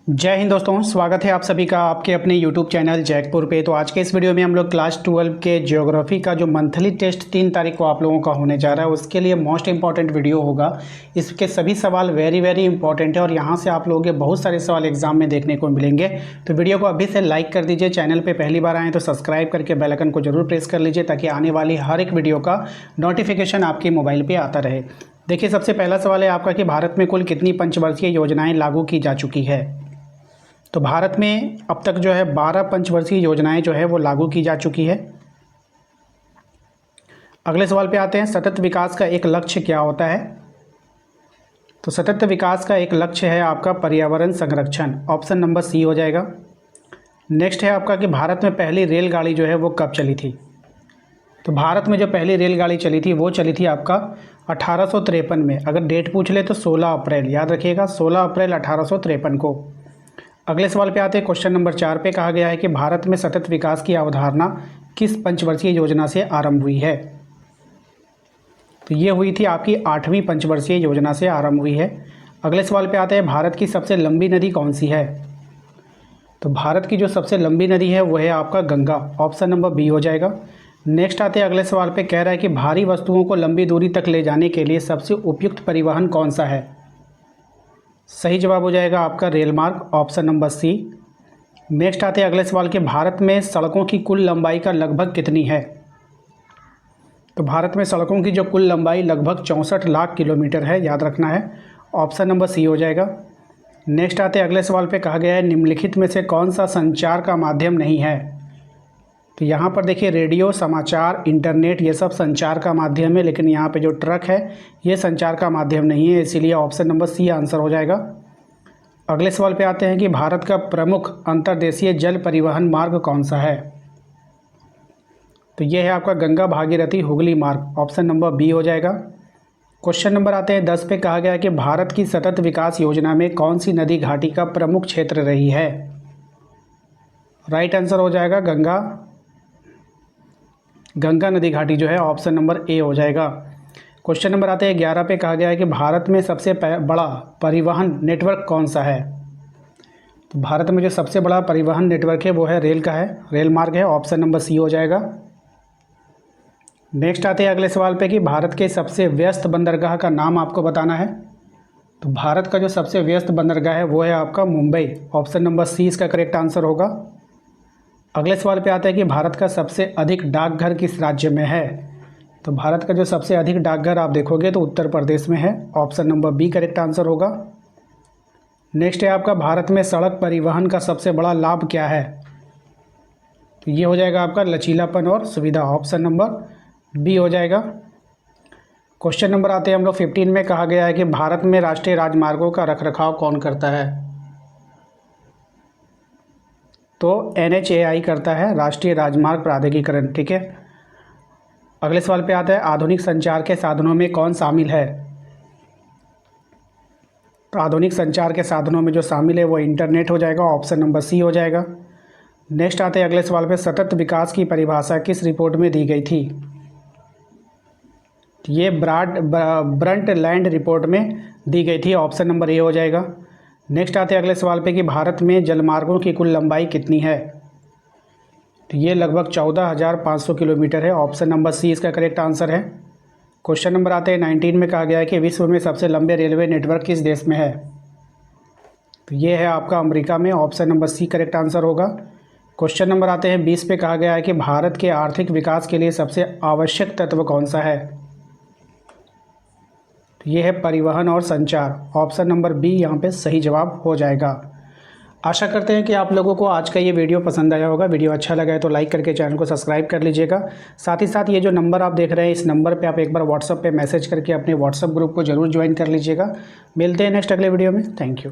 जय हिंद दोस्तों, स्वागत है आप सभी का आपके अपने YouTube चैनल जैकपुर पे। तो आज के इस वीडियो में हम लोग क्लास 12 के ज्योग्राफी का जो मंथली टेस्ट 3 तारीख को आप लोगों का होने जा रहा है उसके लिए मोस्ट इंपॉर्टेंट वीडियो होगा। इसके सभी सवाल वेरी इंपॉर्टेंट है और यहाँ से आप लोगों के बहुत सारे सवाल एग्जाम में देखने को मिलेंगे। तो वीडियो को अभी से लाइक कर दीजिए, चैनल पर पहली बार आएँ तो सब्सक्राइब करके बेल आइकन को जरूर प्रेस कर लीजिए ताकि आने वाली हर एक वीडियो का नोटिफिकेशन आपके मोबाइल पर आता रहे। देखिए, सबसे पहला सवाल है आपका कि भारत में कुल कितनी पंचवर्षीय योजनाएँ लागू की जा चुकी है। तो भारत में अब तक जो है 12 पंचवर्षीय योजनाएं जो है वो लागू की जा चुकी है। अगले सवाल पे आते हैं, सतत विकास का एक लक्ष्य क्या होता है। तो सतत विकास का एक लक्ष्य है आपका पर्यावरण संरक्षण, ऑप्शन नंबर सी हो जाएगा। नेक्स्ट है आपका कि भारत में पहली रेलगाड़ी जो है वो कब चली थी। तो भारत में जो पहली रेलगाड़ी चली थी वो चली थी आपका 1853 में। अगर डेट पूछ ले तो 16 अप्रैल, याद रखिएगा 16 अप्रैल 1853 को। अगले सवाल पे आते हैं, क्वेश्चन नंबर 4 पे कहा गया है कि भारत में सतत विकास की अवधारणा किस पंचवर्षीय योजना से आरंभ हुई है। तो ये हुई थी आपकी 8वीं पंचवर्षीय योजना से आरंभ हुई है। अगले सवाल पे आते हैं, भारत की सबसे लंबी नदी कौन सी है। तो भारत की जो सबसे लंबी नदी है वो है आपका गंगा, ऑप्शन नंबर बी हो जाएगा। नेक्स्ट आते हैं अगले सवाल पे, कह रहा है कि भारी वस्तुओं को लंबी दूरी तक ले जाने के लिए सबसे उपयुक्त परिवहन कौन सा है। सही जवाब हो जाएगा आपका रेल मार्ग, ऑप्शन नंबर सी। नेक्स्ट आते हैं अगले सवाल के, भारत में सड़कों की कुल लंबाई का लगभग कितनी है। तो भारत में सड़कों की जो कुल लंबाई लगभग 64 लाख किलोमीटर है, याद रखना है, ऑप्शन नंबर सी हो जाएगा। नेक्स्ट आते हैं अगले सवाल पे, कहा गया है निम्नलिखित में से कौन सा संचार का माध्यम नहीं है। तो यहाँ पर देखिए, रेडियो, समाचार, इंटरनेट ये सब संचार का माध्यम है, लेकिन यहाँ पे जो ट्रक है ये संचार का माध्यम नहीं है, इसीलिए ऑप्शन नंबर सी आंसर हो जाएगा। अगले सवाल पे आते हैं कि भारत का प्रमुख अंतर्देशीय जल परिवहन मार्ग कौन सा है। तो ये है आपका गंगा भागीरथी हुगली मार्ग, ऑप्शन नंबर बी हो जाएगा। क्वेश्चन नंबर आते हैं 10 पे, कहा गया है कि भारत की सतत विकास योजना में कौन सी नदी घाटी का प्रमुख क्षेत्र रही है। राइट आंसर हो जाएगा गंगा नदी घाटी जो है, ऑप्शन नंबर ए हो जाएगा। क्वेश्चन नंबर आते हैं 11 पे, कहा गया है कि भारत में सबसे बड़ा परिवहन नेटवर्क कौन सा है। तो भारत में जो सबसे बड़ा परिवहन नेटवर्क है वो है रेल का है, रेल मार्ग है, ऑप्शन नंबर सी हो जाएगा। नेक्स्ट आते हैं अगले सवाल पे कि भारत के सबसे व्यस्त बंदरगाह का नाम आपको बताना है। तो भारत का जो सबसे व्यस्त बंदरगाह है वो है आपका मुंबई, ऑप्शन नंबर सी इसका करेक्ट आंसर होगा। अगले सवाल पे आता है कि भारत का सबसे अधिक डाकघर किस राज्य में है। तो भारत का जो सबसे अधिक डाकघर आप देखोगे तो उत्तर प्रदेश में है, option number B correct answer होगा। नेक्स्ट है आपका, भारत में सड़क परिवहन का सबसे बड़ा लाभ क्या है। तो ये हो जाएगा आपका लचीलापन और सुविधा, ऑप्शन नंबर बी हो जाएगा। क्वेश्चन नंबर आते हैं हम लोग 15 में, कहा गया है कि भारत में राष्ट्रीय राजमार्गों का रखरखाव कौन करता है। तो NHAI करता है, राष्ट्रीय राजमार्ग प्राधिकरण, ठीक है। अगले सवाल पे आता है, आधुनिक संचार के साधनों में कौन शामिल है। तो आधुनिक संचार के साधनों में जो शामिल है वो इंटरनेट हो जाएगा, ऑप्शन नंबर सी हो जाएगा। नेक्स्ट आते हैं अगले सवाल पे, सतत विकास की परिभाषा किस रिपोर्ट में दी गई थी। ये ब्रंटलैंड रिपोर्ट में दी गई थी, ऑप्शन नंबर ए हो जाएगा। नेक्स्ट आते हैं अगले सवाल पे कि भारत में जलमार्गों की कुल लंबाई कितनी है। तो ये लगभग 14,500 किलोमीटर है, ऑप्शन नंबर सी इसका करेक्ट आंसर है। क्वेश्चन नंबर आते हैं 19 में, कहा गया है कि विश्व में सबसे लंबे रेलवे नेटवर्क किस देश में है। तो ये है आपका अमेरिका में, option number C correct answer होगा। क्वेश्चन नंबर आते हैं 20 पे, कहा गया है कि भारत के आर्थिक विकास के लिए सबसे आवश्यक तत्व कौन सा है। ये है परिवहन और संचार, ऑप्शन नंबर बी यहाँ पे सही जवाब हो जाएगा। आशा करते हैं कि आप लोगों को आज का ये वीडियो पसंद आया होगा। वीडियो अच्छा लगा है तो लाइक करके चैनल को सब्सक्राइब कर लीजिएगा। साथ ही साथ ये जो नंबर आप देख रहे हैं इस नंबर पे आप एक बार व्हाट्सएप पे मैसेज करके अपने व्हाट्सएप ग्रुप को जरूर ज्वाइन कर लीजिएगा। मिलते हैं नेक्स्ट अगले वीडियो में। Thank you.